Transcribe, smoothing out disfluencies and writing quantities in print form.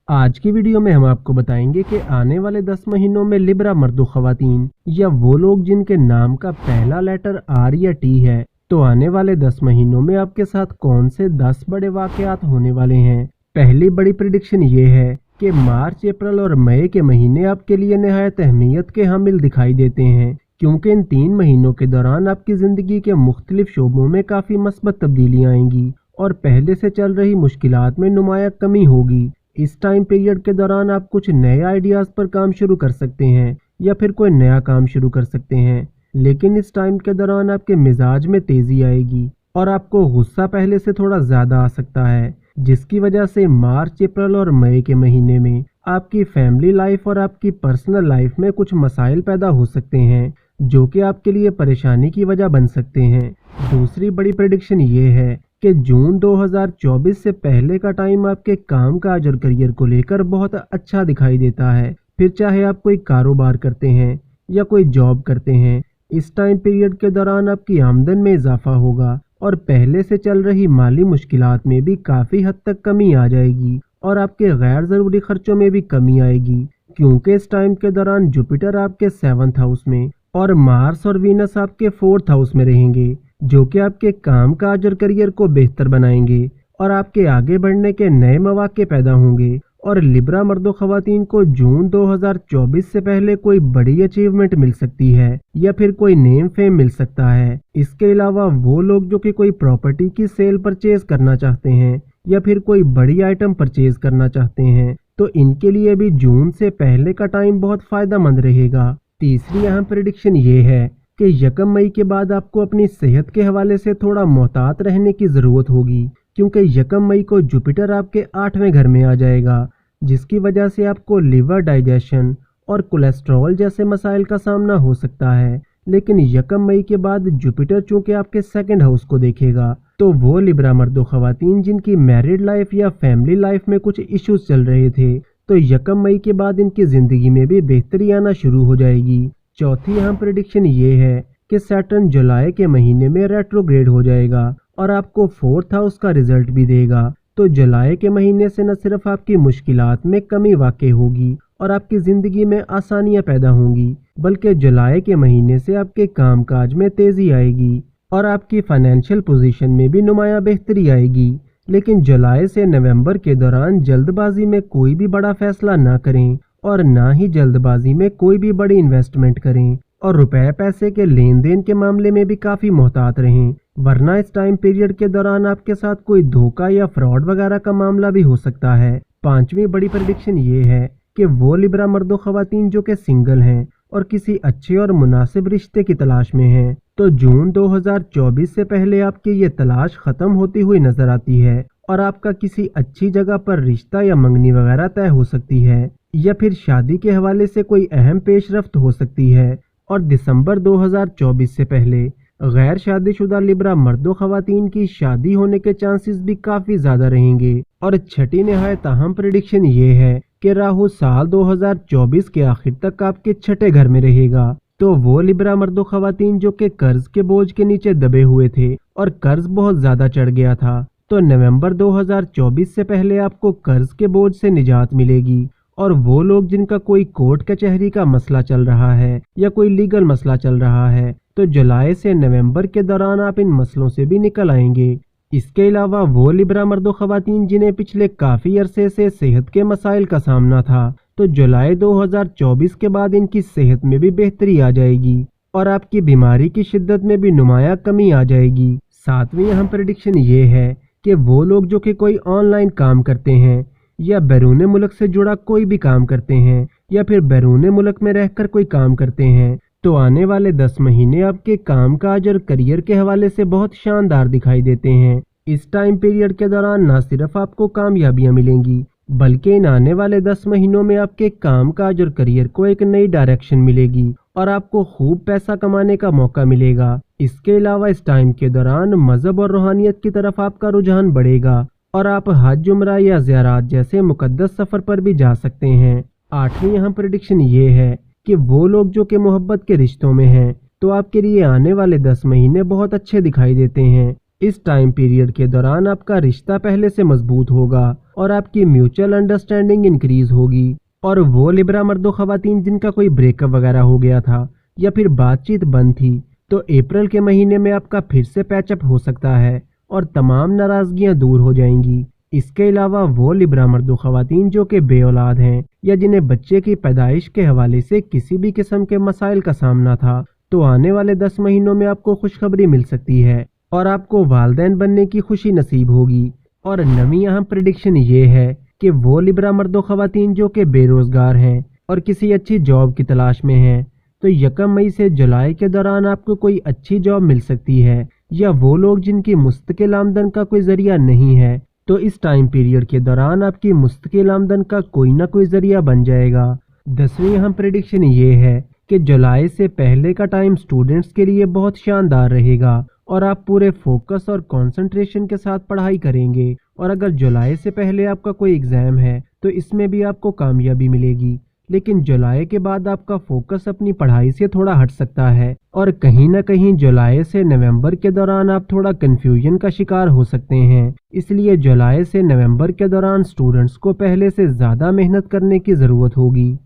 आज की वीडियो में हम आपको बताएंगे कि आने वाले 10 महीनों में लिब्रा मर्दो खवातीन या वो लोग जिनके नाम का पहला लेटर आर या टी है, तो आने वाले 10 महीनों में आपके साथ कौन से 10 बड़े वाकयात होने वाले हैं। पहली बड़ी प्रिडिक्शन ये है कि मार्च, अप्रैल और मई के महीने आपके लिए निहायत अहमियत के हामिल दिखाई देते हैं, क्योंकि इन 3 महीनों के दौरान आपकी ज़िंदगी के मुख्तलिफ शोबों में काफ़ी मस्बत तब्दीलियाँ आएंगी और पहले से चल रही मुश्किलात में नुमाया कमी होगी। इस टाइम पीरियड के दौरान आप कुछ नए आइडियाज़ पर काम शुरू कर सकते हैं या फिर कोई नया काम शुरू कर सकते हैं, लेकिन इस टाइम के दौरान आपके मिजाज में तेज़ी आएगी और आपको गुस्सा पहले से थोड़ा ज़्यादा आ सकता है, जिसकी वजह से मार्च, अप्रैल और मई के महीने में आपकी फैमिली लाइफ और आपकी पर्सनल लाइफ में कुछ मसाइल पैदा हो सकते हैं जो कि आपके लिए परेशानी की वजह बन सकते हैं। दूसरी बड़ी प्रेडिक्शन ये है कि जून 2024 से पहले का टाइम आपके काम काज और करियर को लेकर बहुत अच्छा दिखाई देता है। फिर चाहे आप कोई कारोबार करते हैं या कोई जॉब करते हैं, इस टाइम पीरियड के दौरान आपकी आमदन में इजाफा होगा और पहले से चल रही माली मुश्किलात में भी काफ़ी हद तक कमी आ जाएगी और आपके गैर ज़रूरी खर्चों में भी कमी आएगी, क्योंकि इस टाइम के दौरान जुपिटर आपके 7th हाउस में और मार्स और वीनस आपके 4th हाउस में रहेंगे, जो कि आपके काम काज और करियर को बेहतर बनाएंगे और आपके आगे बढ़ने के नए मौके पैदा होंगे। और लिब्रा मर्दो खवातीन को जून 2024 से पहले कोई बड़ी अचीवमेंट मिल सकती है या फिर कोई नेम फेम मिल सकता है। इसके अलावा वो लोग जो कि कोई प्रॉपर्टी की सेल परचेज करना चाहते हैं या फिर कोई बड़ी आइटम परचेज करना चाहते हैं, तो इनके लिए भी जून से पहले का टाइम बहुत फायदेमंद रहेगा। तीसरी अहम प्रेडिक्शन ये है कि 1 मई के बाद आपको अपनी सेहत के हवाले से थोड़ा मोहतात रहने की ज़रूरत होगी, क्योंकि 1 मई को जुपिटर आपके 8वें घर में आ जाएगा, जिसकी वजह से आपको लिवर, डाइजेशन और कोलेस्ट्रॉल जैसे मसाइल का सामना हो सकता है। लेकिन 1 मई के बाद जुपिटर चूँकि आपके 2nd हाउस को देखेगा, तो वो लिब्रा मर्दो खवातीन जिनकी मैरिड लाइफ या फैमिली लाइफ में कुछ इश्यूज चल रहे थे, तो 1 मई के बाद इनकी ज़िंदगी में भी बेहतरी आना शुरू हो जाएगी। चौथी अहम प्रेडिक्शन ये है कि सैटर्न जुलाई के महीने में रेट्रोग्रेड हो जाएगा और आपको 4th हाउस का रिजल्ट भी देगा। तो जुलाई के महीने से न सिर्फ आपकी मुश्किलात में कमी वाक़ई होगी और आपकी ज़िंदगी में आसानियां पैदा होंगी, बल्कि जुलाई के महीने से आपके कामकाज में तेज़ी आएगी और आपकी फाइनेंशियल पोजीशन में भी नुमाया बेहतरी आएगी। लेकिन जुलाई से नवंबर के दौरान जल्दबाजी में कोई भी बड़ा फैसला ना करें और ना ही जल्दबाजी में कोई भी बड़ी इन्वेस्टमेंट करें और रुपए पैसे के लेन देन के मामले में भी काफ़ी मोहतात रहें, वरना इस टाइम पीरियड के दौरान आपके साथ कोई धोखा या फ्रॉड वगैरह का मामला भी हो सकता है। पांचवी बड़ी प्रेडिक्शन ये है कि वो लिब्रा मर्दो खवातीन जो कि सिंगल हैं और किसी अच्छे और मुनासिब रिश्ते की तलाश में हैं, तो जून 2024 से पहले आपकी ये तलाश ख़त्म होती हुई नजर आती है और आपका किसी अच्छी जगह पर रिश्ता या मंगनी वगैरह तय हो सकती है या फिर शादी के हवाले से कोई अहम पेशरफ्त हो सकती है। और दिसंबर 2024 से पहले गैर शादीशुदा लिब्रा मर्दो खवातीन की शादी होने के चांसेस भी काफ़ी ज़्यादा रहेंगे। और छठी निहायत अहम प्रेडिक्शन ये है कि राहु साल 2024 के आखिर तक आपके 6ठे घर में रहेगा, तो वो लिब्रा मर्दो खवातीन जो कि कर्ज के बोझ के नीचे दबे हुए थे और कर्ज बहुत ज़्यादा चढ़ गया था, तो नवंबर 2024 से पहले आपको कर्ज के बोझ से निजात मिलेगी। और वो लोग जिनका कोई कोर्ट कचहरी का मसला चल रहा है या कोई लीगल मसला चल रहा है, तो जुलाई से नवंबर के दौरान आप इन मसलों से भी निकल आएंगे। इसके अलावा वो लिब्रा मर्दो खवातीन जिन्हें पिछले काफ़ी अरसे से सेहत के मसाइल का सामना था, तो जुलाई 2024 के बाद इनकी सेहत में भी बेहतरी आ जाएगी और आपकी बीमारी की शिद्दत में भी नुमाया कमी आ जाएगी। सातवीं अहम प्रेडिक्शन ये है कि वो लोग जो कि कोई ऑनलाइन काम करते हैं या बैरून मुल्क से जुड़ा कोई भी काम करते हैं या फिर बैरून मुल्क में रहकर कोई काम करते हैं, तो आने वाले 10 महीने आपके कामकाज और करियर के हवाले से बहुत शानदार दिखाई देते हैं। इस टाइम पीरियड के दौरान न सिर्फ आपको कामयाबियां मिलेंगी, बल्कि इन आने वाले 10 महीनों में आपके कामकाज और करियर को एक नई डायरेक्शन मिलेगी और आपको खूब पैसा कमाने का मौका मिलेगा। इसके अलावा इस टाइम के दौरान मजहब और रूहानियत की तरफ आपका रुझान बढ़ेगा और आप हज, उम्रा या ज़ियारत जैसे मुकद्दस सफ़र पर भी जा सकते हैं। आठवीं अहम प्रेडिक्शन ये है कि वो लोग जो कि मोहब्बत के रिश्तों में हैं, तो आपके लिए आने वाले 10 महीने बहुत अच्छे दिखाई देते हैं। इस टाइम पीरियड के दौरान आपका रिश्ता पहले से मजबूत होगा और आपकी म्यूचुअल अंडरस्टैंडिंग इंक्रीज होगी। और वो लिब्रा मर्दो खवातीन जिनका कोई ब्रेकअप वगैरह हो गया था या फिर बातचीत बंद थी, तो अप्रैल के महीने में आपका फिर से पैचअप हो सकता है और तमाम नाराजगियां दूर हो जाएंगी। इसके अलावा वो लिब्रा मर्दो खवातीन जो कि बे औलाद हैं या जिन्हें बच्चे की पैदाइश के हवाले से किसी भी किस्म के मसाइल का सामना था, तो आने वाले 10 महीनों में आपको खुशखबरी मिल सकती है और आपको वालिदैन बनने की खुशी नसीब होगी। और नवी अहम प्रेडिक्शन ये है कि वो लिब्रा मर्दो खवातीन जो कि बेरोजगार हैं और किसी अच्छी जॉब की तलाश में हैं, तो 1 मई से जुलाई के दौरान आपको कोई अच्छी जॉब मिल सकती है। या वो लोग जिनकी मुस्तकिल आमदन का कोई जरिया नहीं है, तो इस टाइम पीरियड के दौरान आपकी मुस्तकिल आमदन का कोई ना कोई जरिया बन जाएगा। 10वीं अहम प्रेडिक्शन ये है कि जुलाई से पहले का टाइम स्टूडेंट्स के लिए बहुत शानदार रहेगा और आप पूरे फोकस और कंसंट्रेशन के साथ पढ़ाई करेंगे। और अगर जुलाई से पहले आपका कोई एग्ज़ाम है तो इसमें भी आपको कामयाबी मिलेगी, लेकिन जुलाई के बाद आपका फोकस अपनी पढ़ाई से थोड़ा हट सकता है और कहीं ना कहीं जुलाई से नवंबर के दौरान आप थोड़ा कंफ्यूजन का शिकार हो सकते हैं। इसलिए जुलाई से नवंबर के दौरान स्टूडेंट्स को पहले से ज़्यादा मेहनत करने की ज़रूरत होगी।